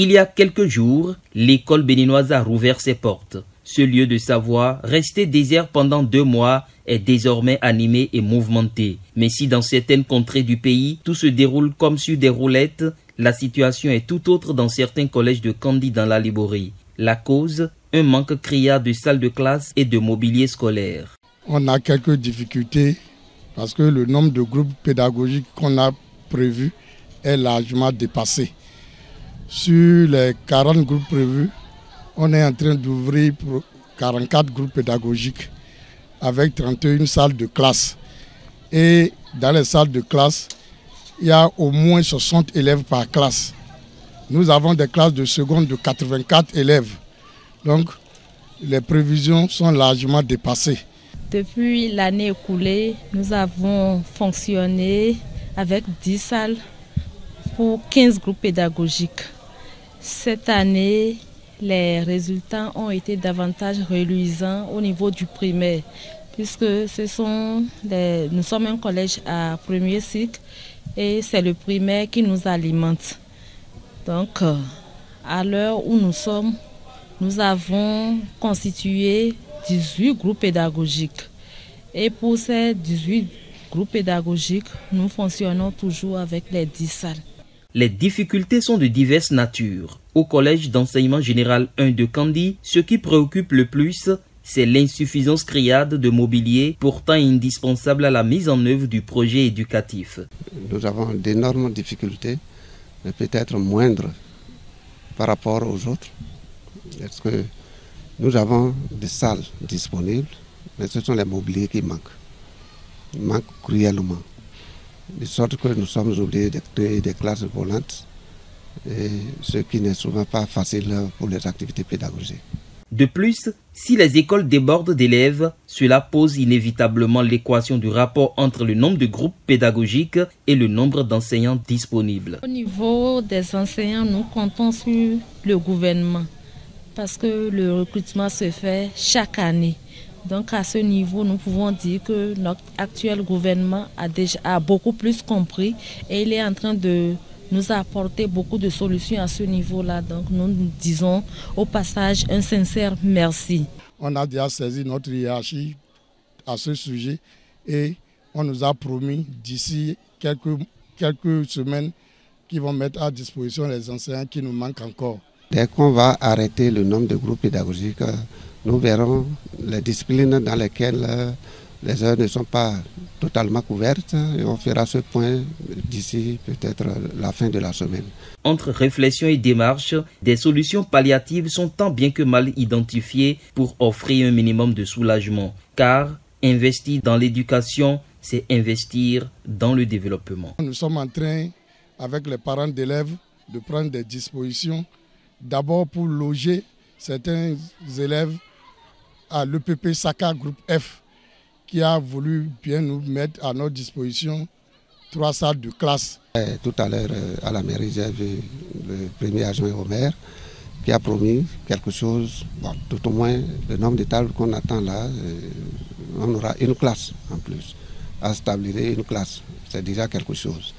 Il y a quelques jours, l'école béninoise a rouvert ses portes. Ce lieu de savoir, resté désert pendant 2 mois, est désormais animé et mouvementé. Mais si dans certaines contrées du pays, tout se déroule comme sur des roulettes, la situation est tout autre dans certains collèges de Kandi dans la Liborie. La cause, un manque criard de salles de classe et de mobilier scolaire. On a quelques difficultés parce que le nombre de groupes pédagogiques qu'on a prévu est largement dépassé. Sur les 40 groupes prévus, on est en train d'ouvrir 44 groupes pédagogiques avec 31 salles de classe. Et dans les salles de classe, il y a au moins 60 élèves par classe. Nous avons des classes de seconde de 84 élèves. Donc, les prévisions sont largement dépassées. Depuis l'année écoulée, nous avons fonctionné avec 10 salles pour 15 groupes pédagogiques. Cette année, les résultats ont été davantage reluisants au niveau du primaire, puisque nous sommes un collège à premier cycle et c'est le primaire qui nous alimente. Donc, à l'heure où nous sommes, nous avons constitué 18 groupes pédagogiques. Et pour ces 18 groupes pédagogiques, nous fonctionnons toujours avec les 10 salles. Les difficultés sont de diverses natures. Au collège d'enseignement général 1 de Kandi, ce qui préoccupe le plus, c'est l'insuffisance criarde de mobilier, pourtant indispensable à la mise en œuvre du projet éducatif. Nous avons d'énormes difficultés, mais peut-être moindres par rapport aux autres. Parce que nous avons des salles disponibles, mais ce sont les mobiliers qui manquent. Ils manquent cruellement. De sorte que nous sommes obligés de créer des classes volantes, et ce qui n'est souvent pas facile pour les activités pédagogiques. De plus, si les écoles débordent d'élèves, cela pose inévitablement l'équation du rapport entre le nombre de groupes pédagogiques et le nombre d'enseignants disponibles. Au niveau des enseignants, nous comptons sur le gouvernement parce que le recrutement se fait chaque année. Donc à ce niveau, nous pouvons dire que notre actuel gouvernement a beaucoup plus compris et il est en train de nous apporter beaucoup de solutions à ce niveau-là. Donc nous disons au passage un sincère merci. On a déjà saisi notre hiérarchie à ce sujet et on nous a promis d'ici quelques semaines qu'ils vont mettre à disposition les enseignants qui nous manquent encore. Dès qu'on va arrêter le nombre de groupes pédagogiques, nous verrons les disciplines dans lesquelles les heures ne sont pas totalement couvertes et on fera ce point d'ici peut-être la fin de la semaine. Entre réflexion et démarche, des solutions palliatives sont tant bien que mal identifiées pour offrir un minimum de soulagement. Car investir dans l'éducation, c'est investir dans le développement. Nous sommes en train, avec les parents d'élèves, de prendre des dispositions. D'abord pour loger certains élèves à l'EPP Saka Groupe F, qui a voulu bien nous mettre à notre disposition 3 salles de classe. Tout à l'heure, à la mairie, j'ai vu le premier adjoint au maire qui a promis quelque chose, tout au moins le nombre de tables qu'on attend là, on aura une classe en plus, à stabiliser une classe, c'est déjà quelque chose.